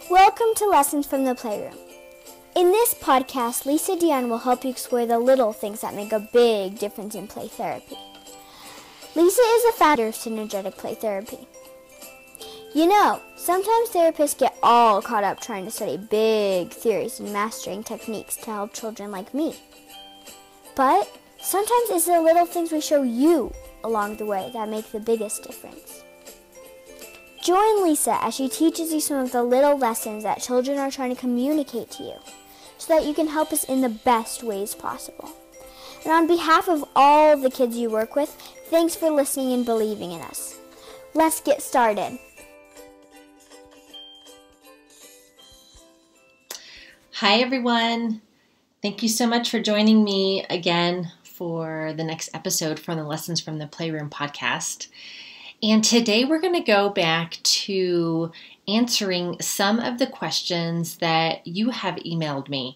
Welcome to Lessons from the Playroom. In this podcast, Lisa Dion will help you explore the little things that make a big difference in play therapy. Lisa is a founder of Synergetic Play Therapy. You know, sometimes therapists get all caught up trying to study big theories and mastering techniques to help children like me. But sometimes it's the little things we show you along the way that make the biggest difference. Join Lisa as she teaches you some of the little lessons that children are trying to communicate to you so that you can help us in the best ways possible. And on behalf of all the kids you work with, thanks for listening and believing in us. Let's get started. Hi everyone. Thank you so much for joining me again for the next episode from the Lessons from the Playroom podcast. And today we're going to go back to answering some of the questions that you have emailed me.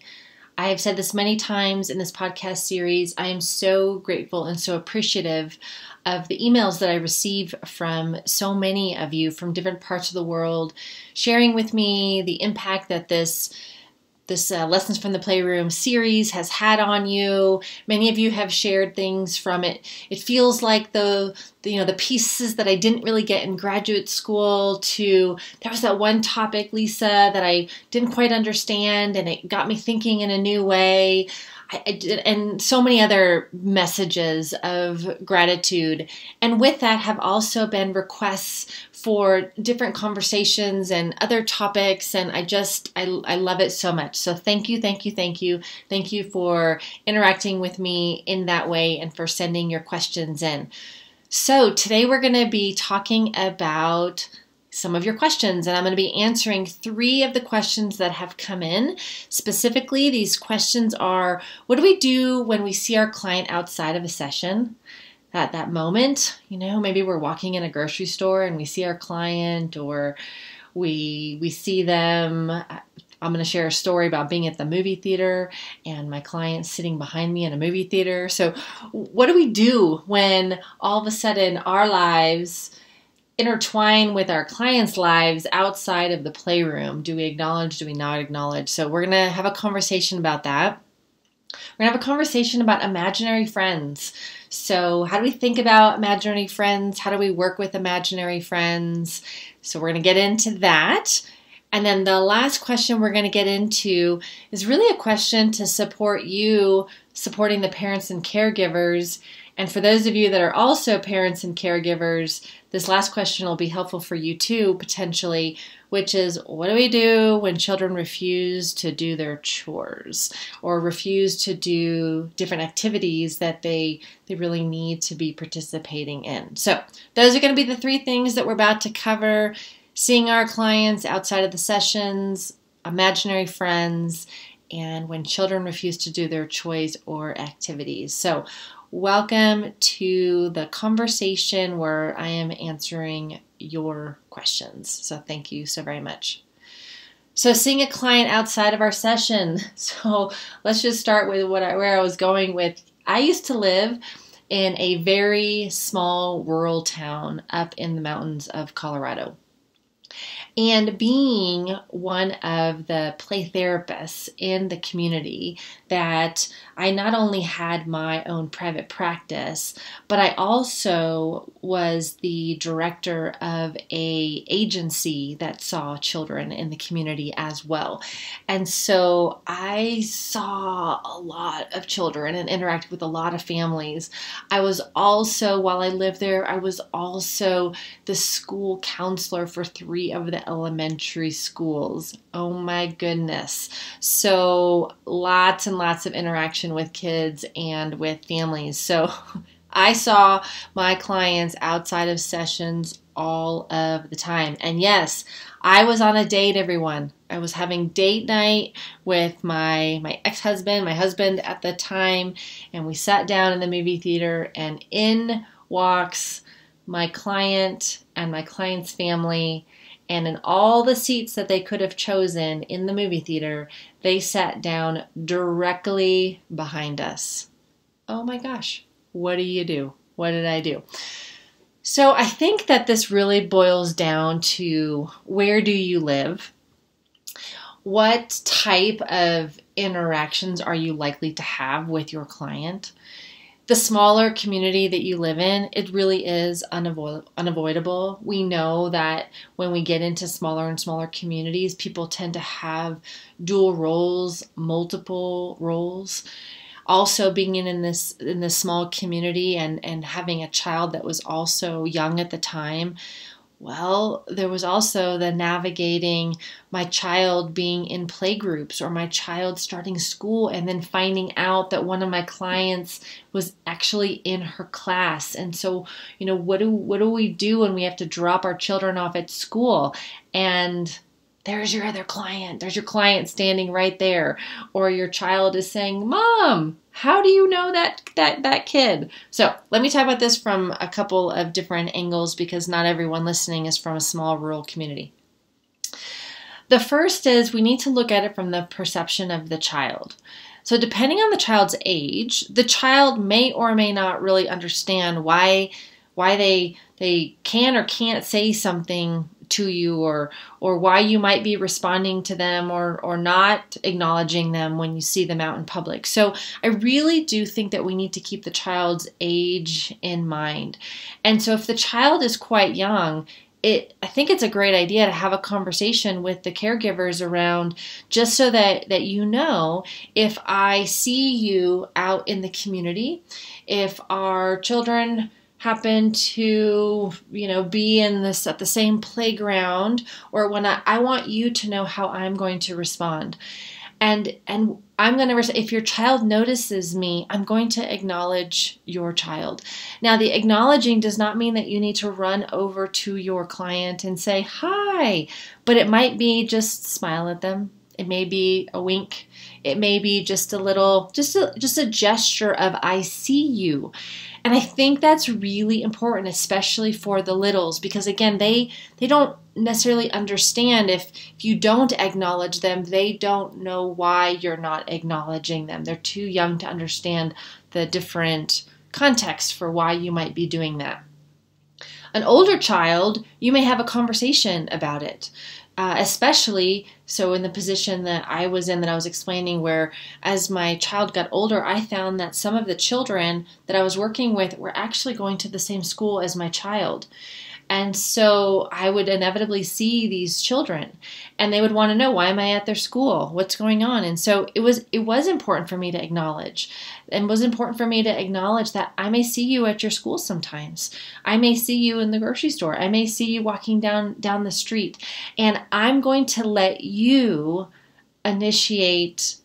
I have said this many times in this podcast series. I am so grateful and so appreciative of the emails that I receive from so many of you from different parts of the world, sharing with me the impact that this Lessons from the Playroom series has had on you. Many of you have shared things from it. It feels like the pieces that I didn't really get in graduate school to, there was that one topic, Lisa, that I didn't quite understand and it got me thinking in a new way. I did, and so many other messages of gratitude. And with that have also been requests for different conversations and other topics. And I love it so much. So thank you, thank you, thank you. Thank you for interacting with me in that way and for sending your questions in. So today we're going to be talking about some of your questions, and I'm going to be answering 3 of the questions that have come in. Specifically, these questions are, what do we do when we see our client outside of a session? At that moment, maybe we're walking in a grocery store and we see our client, or we see them. I'm going to share a story about being at the movie theater and my client sitting behind me in a movie theater. So what do we do when all of a sudden our lives intertwine with our clients' lives outside of the playroom? Do we acknowledge? Do we not acknowledge? So we're going to have a conversation about that. We're going to have a conversation about imaginary friends. So how do we think about imaginary friends? How do we work with imaginary friends? So we're going to get into that. And then the last question we're going to get into is really a question to support you, supporting the parents and caregivers. And for those of you that are also parents and caregivers, this last question will be helpful for you too, potentially, which is, what do we do when children refuse to do their chores or refuse to do different activities that they really need to be participating in? So those are going to be the 3 things that we're about to cover: seeing our clients outside of the sessions, imaginary friends, and when children refuse to do their chores or activities. So welcome to the conversation where I am answering your questions. So thank you so very much. So seeing a client outside of our session. So let's just start with where I was going with. I used to live in a very small rural town up in the mountains of Colorado. And being one of the play therapists in the community, that I not only had my own private practice, but I also was the director of a agency that saw children in the community as well. And so I saw a lot of children and interacted with a lot of families. I was also, while I lived there, I was also the school counselor for 3 of the elementary schools. Oh my goodness. So lots and lots of interaction with kids and with families. So I saw my clients outside of sessions all of the time. And yes, I was on a date, everyone. I was having date night with my ex-husband, my husband at the time, and we sat down in the movie theater, and in walks my client and my client's family. And in all the seats that they could have chosen in the movie theater, they sat down directly behind us. Oh my gosh, what do you do? What did I do? So I think that this really boils down to, where do you live? What type of interactions are you likely to have with your client? The smaller community that you live in, it really is unavoidable. We know that when we get into smaller and smaller communities, people tend to have dual roles, multiple roles. Also, being in this small community and having a child that was also young at the time, well, there was also the navigating my child being in playgroups or my child starting school and then finding out that one of my clients was actually in her class. And so, what do we do when we have to drop our children off at school and there's your other client. There's your client standing right there. Or your child is saying, "Mom, how do you know that kid?" So let me talk about this from a couple of different angles because not everyone listening is from a small rural community. The first is we need to look at it from the perception of the child. So depending on the child's age, the child may or may not really understand why they can or can't say something to you or why you might be responding to them or not acknowledging them when you see them out in public. So I really do think that we need to keep the child's age in mind. And so if the child is quite young, I think it's a great idea to have a conversation with the caregivers around just so that if I see you out in the community, if our children happen to, be at the same playground or when I want you to know how I'm going to respond. And I'm going to, if your child notices me, I'm going to acknowledge your child. Now, the acknowledging does not mean that you need to run over to your client and say, "Hi," but it might be just smile at them. It may be a wink. It may be just a gesture of "I see you." And I think that's really important, especially for the littles, because again, they don't necessarily understand if you don't acknowledge them, they don't know why you're not acknowledging them. They're too young to understand the different contexts for why you might be doing that. An older child, you may have a conversation about it. Especially so in the position that I was in that I was explaining where as my child got older, I found that some of the children that I was working with were actually going to the same school as my child. And so I would inevitably see these children and they would want to know, why am I at their school? What's going on? And so it was important for me to acknowledge, and was important for me to acknowledge that I may see you at your school sometimes. I may see you in the grocery store. I may see you walking down the street, and I'm going to let you initiate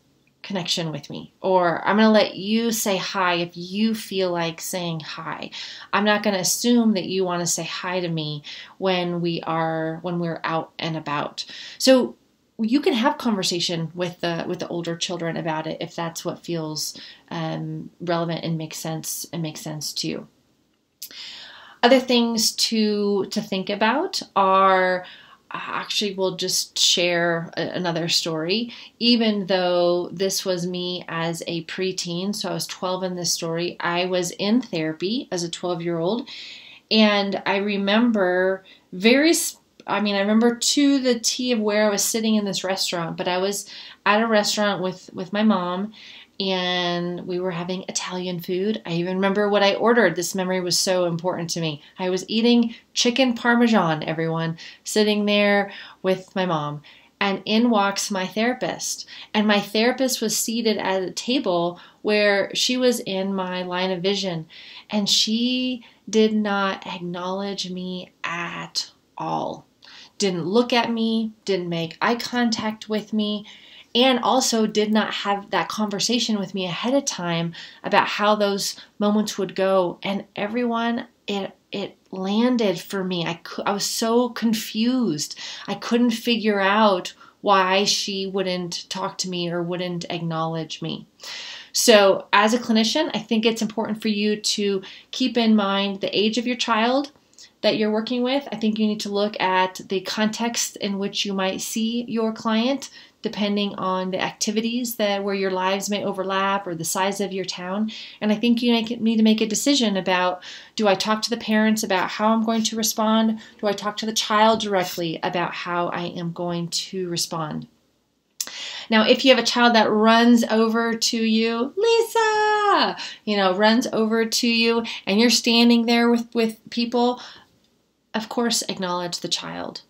connection with me, or I'm going to let you say hi if you feel like saying hi. I'm not going to assume that you want to say hi to me when we're out and about. So you can have conversation with the older children about it if that's what feels relevant and makes sense to you. Other things to think about are, actually, we'll just share another story. Even though this was me as a preteen, so I was 12 in this story, I was in therapy as a 12-year-old, and I remember I remember to the T of where I was sitting in this restaurant, but I was at a restaurant with my mom, and we were having Italian food. I even remember what I ordered. This memory was so important to me. I was eating chicken parmesan, everyone, sitting there with my mom. And in walks my therapist. And my therapist was seated at a table where she was in my line of vision. And she did not acknowledge me at all. Didn't look at me, didn't make eye contact with me, and also did not have that conversation with me ahead of time about how those moments would go. And everyone, it landed for me. I was so confused. I couldn't figure out why she wouldn't talk to me or wouldn't acknowledge me. So as a clinician, I think it's important for you to keep in mind the age of your child that you're working with. I think you need to look at the context in which you might see your client, depending on the activities where your lives may overlap or the size of your town. And I think you need to make a decision about, do I talk to the parents about how I'm going to respond? Do I talk to the child directly about how I am going to respond? Now, if you have a child that runs over to you, Lisa, runs over to you and you're standing there with people, of course, acknowledge the child.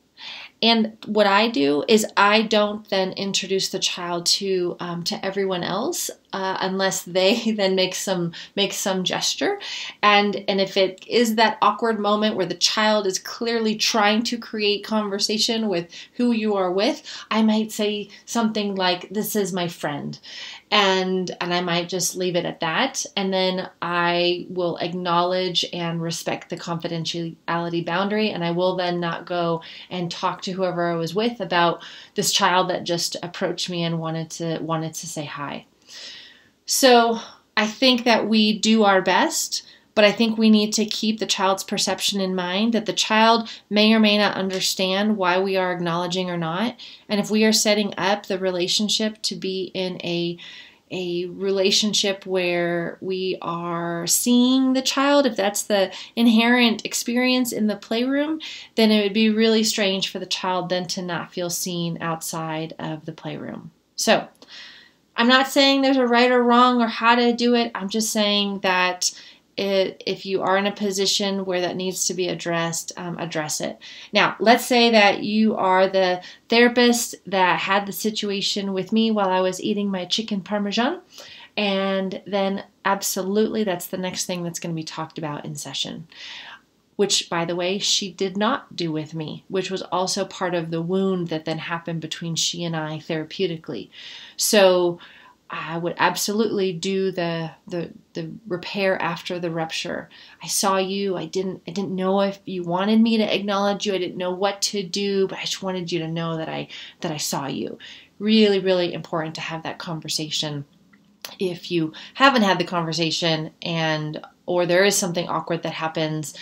And what I do is I don't then introduce the child to everyone else unless they then make some gesture. And if it is that awkward moment where the child is clearly trying to create conversation with who you are with, I might say something like, "This is my friend." And I might just leave it at that. And then I will acknowledge and respect the confidentiality boundary. And I will then not go and talk to whoever I was with about this child that just approached me and wanted to say hi. So I think that we do our best, but I think we need to keep the child's perception in mind, that the child may or may not understand why we are acknowledging or not. And if we are setting up the relationship to be in a relationship where we are seeing the child, if that's the inherent experience in the playroom, then it would be really strange for the child then to not feel seen outside of the playroom. So I'm not saying there's a right or wrong or how to do it. I'm just saying that if you are in a position where that needs to be addressed, address it. Now, let's say that you are the therapist that had the situation with me while I was eating my chicken parmesan, and then absolutely that's the next thing that's going to be talked about in session, which, by the way, she did not do with me, which was also part of the wound that then happened between she and I therapeutically. So I would absolutely do the repair after the rupture. I saw you. I didn't know if you wanted me to acknowledge you. I didn't know what to do, but I just wanted you to know that I saw you. Really, really important to have that conversation. If you haven't had the conversation or there is something awkward that happens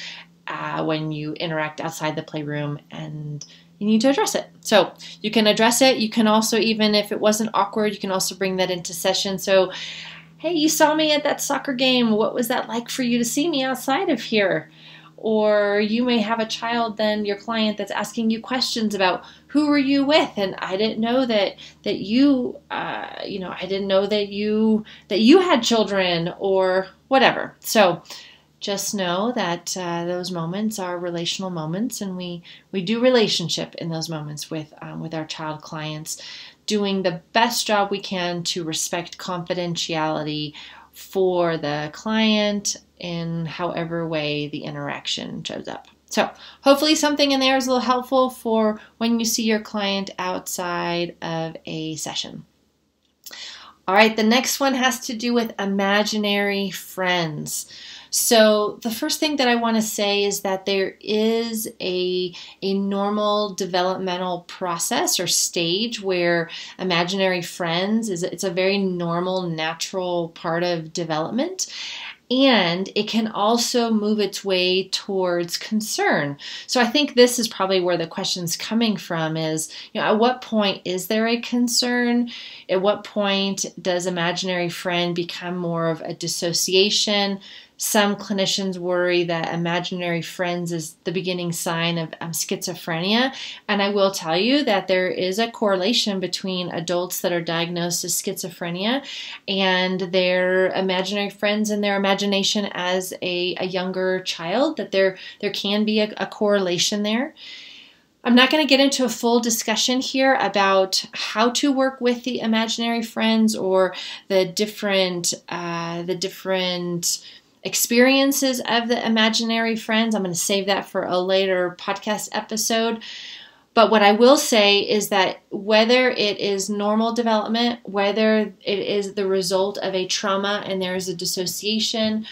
when you interact outside the playroom, and you need to address it. So you can address it. You can also, even if it wasn't awkward, you can also bring that into session. So, hey, you saw me at that soccer game. What was that like for you to see me outside of here? Or you may have a child, then your client, that's asking you questions about who were you with, and I didn't know that you I didn't know that you had children or whatever. So just know that those moments are relational moments, and we do relationship in those moments with our child clients, doing the best job we can to respect confidentiality for the client in however way the interaction shows up. So hopefully something in there is a little helpful for when you see your client outside of a session. All right, the next one has to do with imaginary friends. So the first thing that I want to say is that there is a normal developmental process or stage where imaginary friends it's a very normal, natural part of development. And it can also move its way towards concern. So I think this is probably where the question's coming from is, at what point is there a concern? At what point does imaginary friend become more of a dissociation? Some clinicians worry that imaginary friends is the beginning sign of schizophrenia. And I will tell you that there is a correlation between adults that are diagnosed as schizophrenia and their imaginary friends and their imagination as a younger child, that there can be a correlation there. I'm not going to get into a full discussion here about how to work with the imaginary friends or the different experiences of the imaginary friends. I'm going to save that for a later podcast episode. But what I will say is that whether it is normal development, whether it is the result of a trauma and there is a dissociation,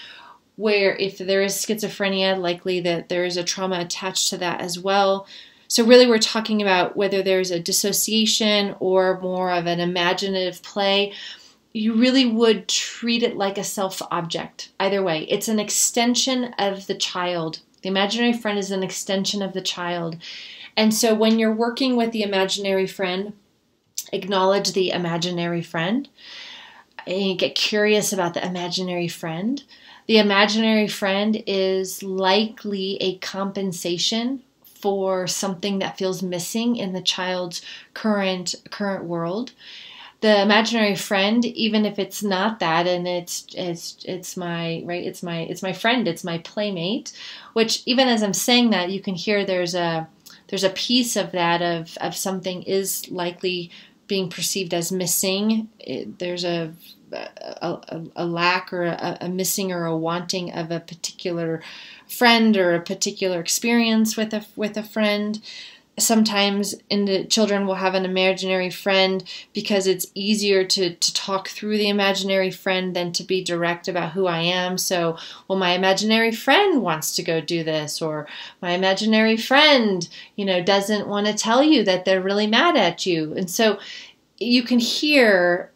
where if there is schizophrenia, likely that there is a trauma attached to that as well. So really we're talking about whether there's a dissociation or more of an imaginative play. You really would treat it like a self-object. Either way, it's an extension of the child. The imaginary friend is an extension of the child. And so when you're working with the imaginary friend, acknowledge the imaginary friend. And you get curious about the imaginary friend. The imaginary friend is likely a compensation for something that feels missing in the child's current world. the imaginary friend, even if it's not that, and it's my friend, it's my playmate, which even as I'm saying that, you can hear there's a piece of that of something is likely being perceived as missing. There's a lack or a missing or a wanting of a particular friend or a particular experience with a friend. Sometimes children will have an imaginary friend because it's easier to talk through the imaginary friend than to be direct about who I am. So, well, my imaginary friend wants to go do this, or my imaginary friend, doesn't want to tell you that they're really mad at you. And so you can hear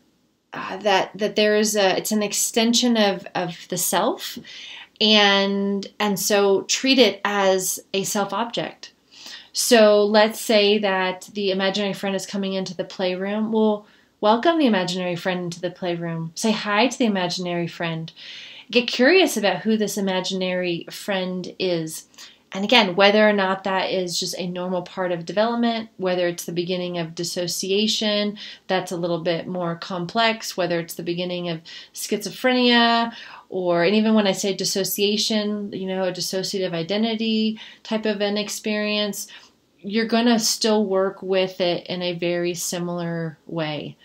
that it's an extension of the self, and so treat it as a self object. So let's say that the imaginary friend is coming into the playroom. Well, welcome the imaginary friend into the playroom. Say hi to the imaginary friend. Get curious about who this imaginary friend is. And again, whether or not that is just a normal part of development, whether it's the beginning of dissociation, that's a little bit more complex, whether it's the beginning of schizophrenia, and even when I say dissociation, a dissociative identity type of an experience, you're going to still work with it in a very similar way.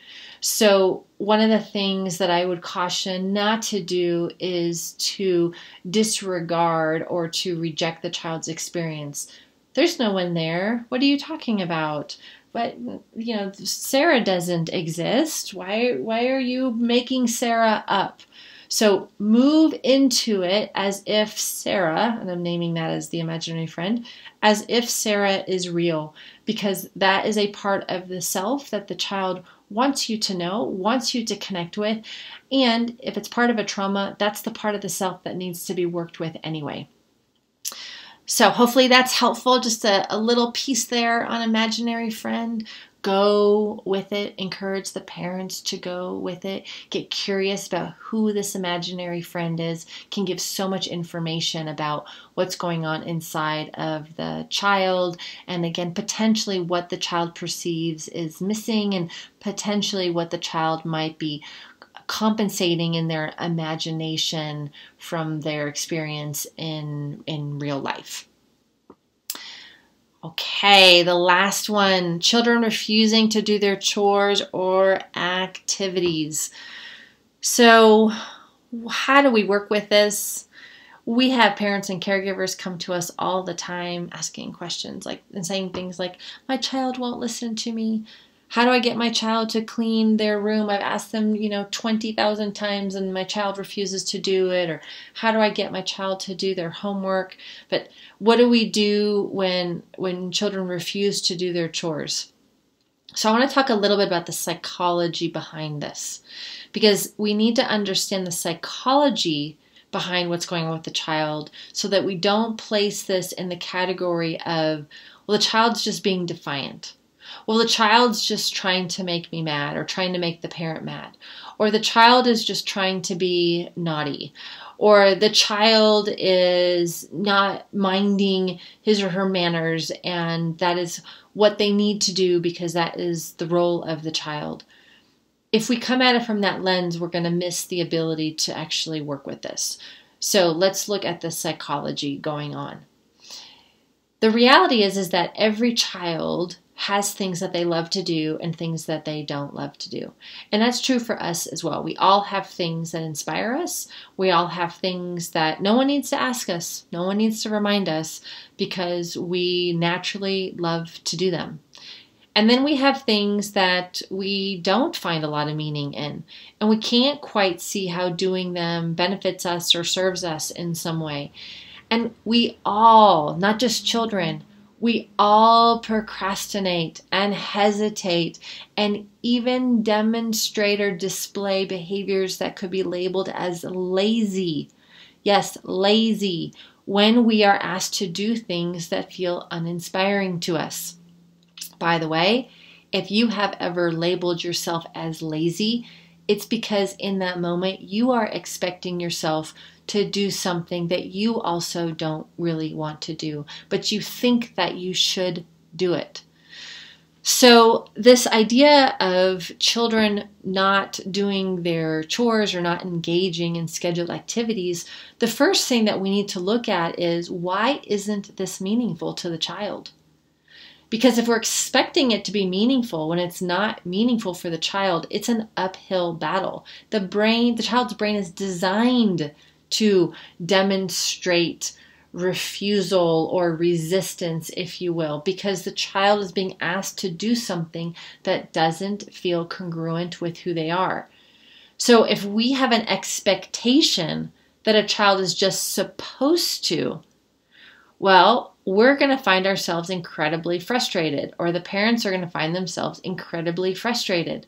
So one of the things that I would caution not to do is to disregard or to reject the child's experience. There's no one there. What are you talking about? But, Sarah doesn't exist. Why are you making Sarah up? So move into it as if Sarah, and I'm naming that as the imaginary friend, as if Sarah is real, because that is a part of the self that the child wants you to know, wants you to connect with, and if it's part of a trauma, that's the part of the self that needs to be worked with anyway. So hopefully that's helpful, just a little piece there on imaginary friend. Go with it. Encourage the parents to go with it. Get curious about who this imaginary friend is. Can give so much information about what's going on inside of the child. And again, potentially what the child perceives is missing, and potentially what the child might be compensating in their imagination from their experience in real life. Okay, the last one, children refusing to do their chores or activities. So how do we work with this? We have parents and caregivers come to us all the time asking questions and saying things like, my child won't listen to me. How do I get my child to clean their room? I've asked them, 20,000 times and my child refuses to do it. Or how do I get my child to do their homework? But what do we do when children refuse to do their chores? So I want to talk a little bit about the psychology behind this, because we need to understand the psychology behind what's going on with the child so that we don't place this in the category of, well, the child's just being defiant. Well, the child's just trying to make me mad, or trying to make the parent mad. Or the child is just trying to be naughty. Or the child is not minding his or her manners, and that is what they need to do because that is the role of the child. If we come at it from that lens, we're going to miss the ability to actually work with this. So let's look at the psychology going on. The reality is that every child has things that they love to do and things that they don't love to do. And that's true for us as well. We all have things that inspire us. We all have things that no one needs to ask us. No one needs to remind us because we naturally love to do them. And then we have things that we don't find a lot of meaning in. And we can't quite see how doing them benefits us or serves us in some way. And we all, not just children, we all procrastinate and hesitate and even demonstrate or display behaviors that could be labeled as lazy. Yes, lazy, when we are asked to do things that feel uninspiring to us. By the way, if you have ever labeled yourself as lazy, it's because in that moment you are expecting yourself to do something that you also don't really want to do, but you think that you should do it. So this idea of children not doing their chores or not engaging in scheduled activities, the first thing that we need to look at is, why isn't this meaningful to the child? Because if we're expecting it to be meaningful when it's not meaningful for the child, it's an uphill battle. The child's brain is designed to demonstrate refusal or resistance, if you will, because the child is being asked to do something that doesn't feel congruent with who they are. So if we have an expectation that a child is just supposed to, well, we're going to find ourselves incredibly frustrated, or the parents are going to find themselves incredibly frustrated.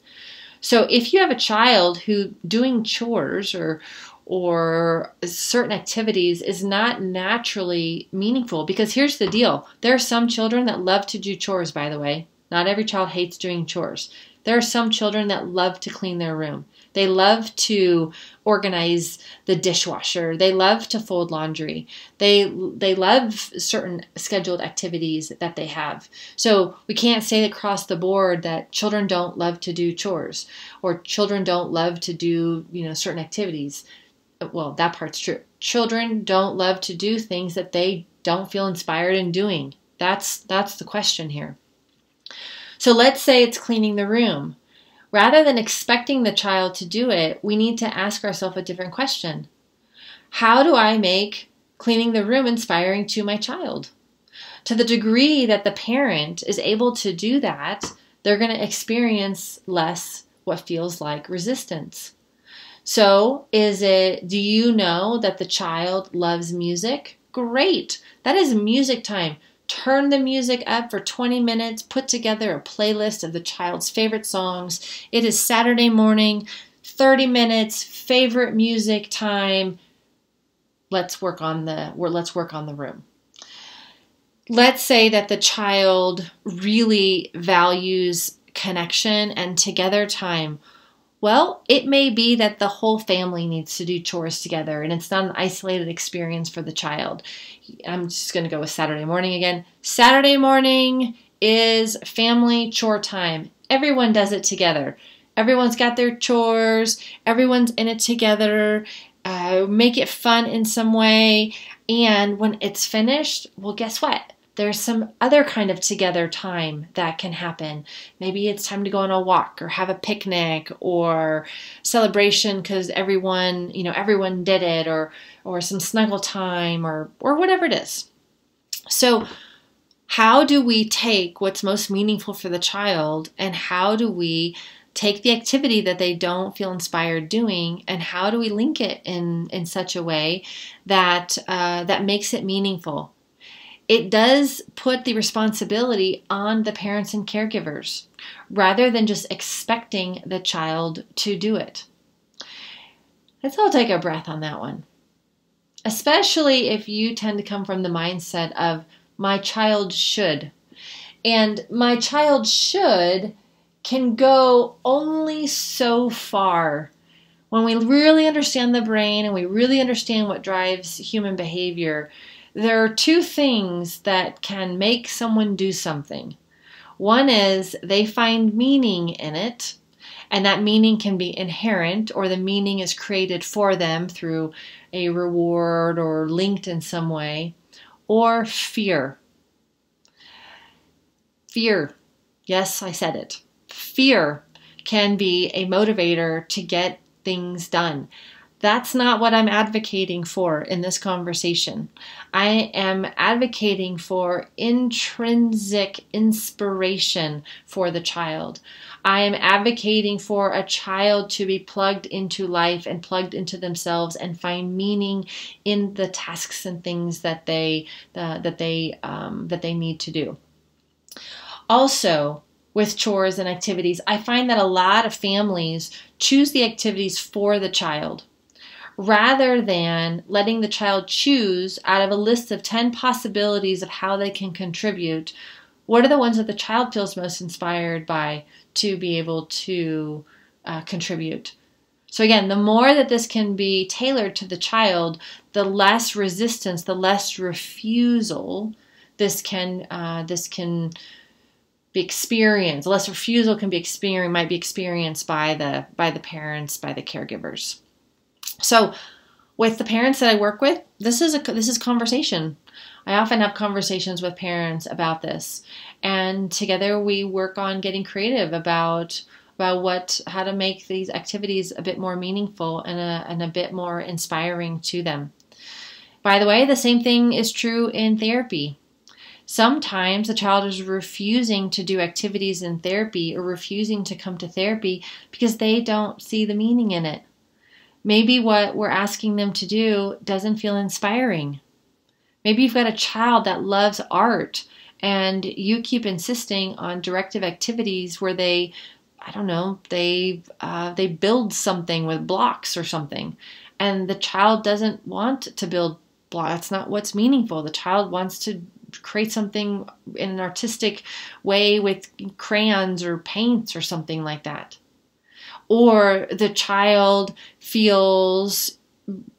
So if you have a child who doing chores or certain activities is not naturally meaningful, because here's the deal. There are some children that love to do chores, by the way. Not every child hates doing chores. There are some children that love to clean their room. They love to organize the dishwasher. They love to fold laundry. They love certain scheduled activities that they have. So we can't say across the board that children don't love to do chores or children don't love to do, certain activities. Well, that part's true. Children don't love to do things that they don't feel inspired in doing. That's the question here. So let's say it's cleaning the room. Rather than expecting the child to do it, we need to ask ourselves a different question. How do I make cleaning the room inspiring to my child? To the degree that the parent is able to do that, they're going to experience less what feels like resistance. So do you know that the child loves music? Great. That is music time. Turn the music up for 20 minutes. Put together a playlist of the child's favorite songs. It is Saturday morning, 30 minutes, favorite music time. Let's work on the room. Let's say that the child really values connection and together time. Well, it may be that the whole family needs to do chores together, and it's not an isolated experience for the child. I'm just going to go with Saturday morning again. Saturday morning is family chore time. Everyone does it together. Everyone's got their chores. Everyone's in it together. Make it fun in some way. And when it's finished, well, guess what? There's some other kind of together time that can happen. Maybe it's time to go on a walk or have a picnic or celebration because everyone did it, or some snuggle time or whatever it is. So how do we take what's most meaningful for the child, and how do we take the activity that they don't feel inspired doing, and how do we link it in such a way that makes it meaningful? It does put the responsibility on the parents and caregivers rather than just expecting the child to do it. Let's all take a breath on that one. Especially if you tend to come from the mindset of my child should. And my child should can go only so far. When we really understand the brain and we really understand what drives human behavior, there are two things that can make someone do something. One is they find meaning in it, and that meaning can be inherent, or the meaning is created for them through a reward or linked in some way, or fear. Fear. Yes, I said it. Fear can be a motivator to get things done. That's not what I'm advocating for in this conversation. I am advocating for intrinsic inspiration for the child. I am advocating for a child to be plugged into life and plugged into themselves and find meaning in the tasks and things that they need to do. Also, with chores and activities, I find that a lot of families choose the activities for the child, rather than letting the child choose out of a list of 10 possibilities of how they can contribute. What are the ones that the child feels most inspired by to be able to contribute? So again, the more that this can be tailored to the child, the less resistance, the less refusal this can be experienced. Less refusal can be might be experienced by the parents, by the caregivers. So with the parents that I work with, this is conversation. I often have conversations with parents about this, and together we work on getting creative about how to make these activities a bit more meaningful and a bit more inspiring to them. By the way, the same thing is true in therapy. Sometimes the child is refusing to do activities in therapy or refusing to come to therapy because they don't see the meaning in it. Maybe what we're asking them to do doesn't feel inspiring. Maybe you've got a child that loves art and you keep insisting on directive activities where they build something with blocks or something, and the child doesn't want to build blocks. That's not what's meaningful. The child wants to create something in an artistic way with crayons or paints or something like that. Or the child feels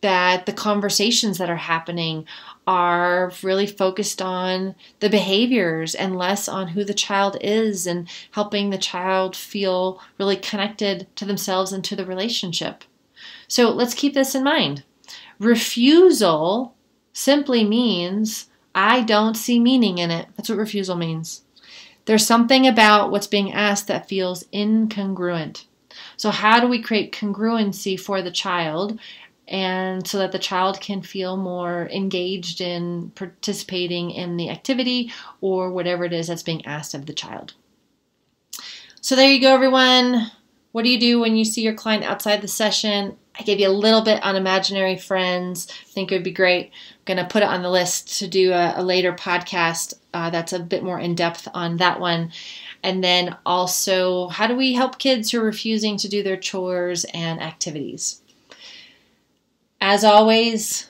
that the conversations that are happening are really focused on the behaviors and less on who the child is and helping the child feel really connected to themselves and to the relationship. So let's keep this in mind. Refusal simply means I don't see meaning in it. That's what refusal means. There's something about what's being asked that feels incongruent. So how do we create congruency for the child, and so that the child can feel more engaged in participating in the activity or whatever it is that's being asked of the child? So there you go, everyone. What do you do when you see your client outside the session? I gave you a little bit on imaginary friends. I think it would be great. I'm going to put it on the list to do a later podcast that's a bit more in-depth on that one. And then also, how do we help kids who are refusing to do their chores and activities? As always,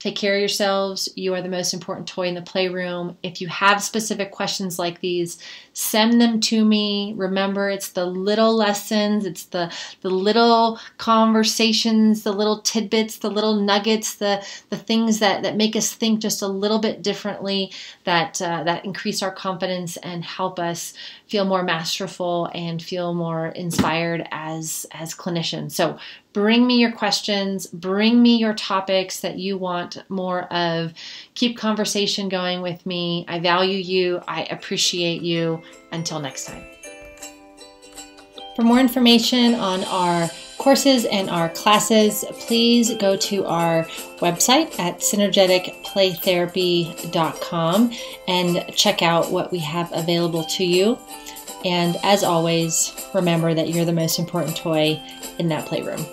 take care of yourselves. You are the most important toy in the playroom. If you have specific questions like these, send them to me. Remember, it's the little lessons, it's the little conversations, the little tidbits, the little nuggets, the things that make us think just a little bit differently, that increase our confidence and help us feel more masterful and feel more inspired as clinicians. So bring me your questions, bring me your topics that you want more of. Keep conversation going with me. I value you. I appreciate you. Until next time. For more information on our courses and our classes, please go to our website at synergeticplaytherapy.com and check out what we have available to you. And as always, remember that you're the most important toy in that playroom.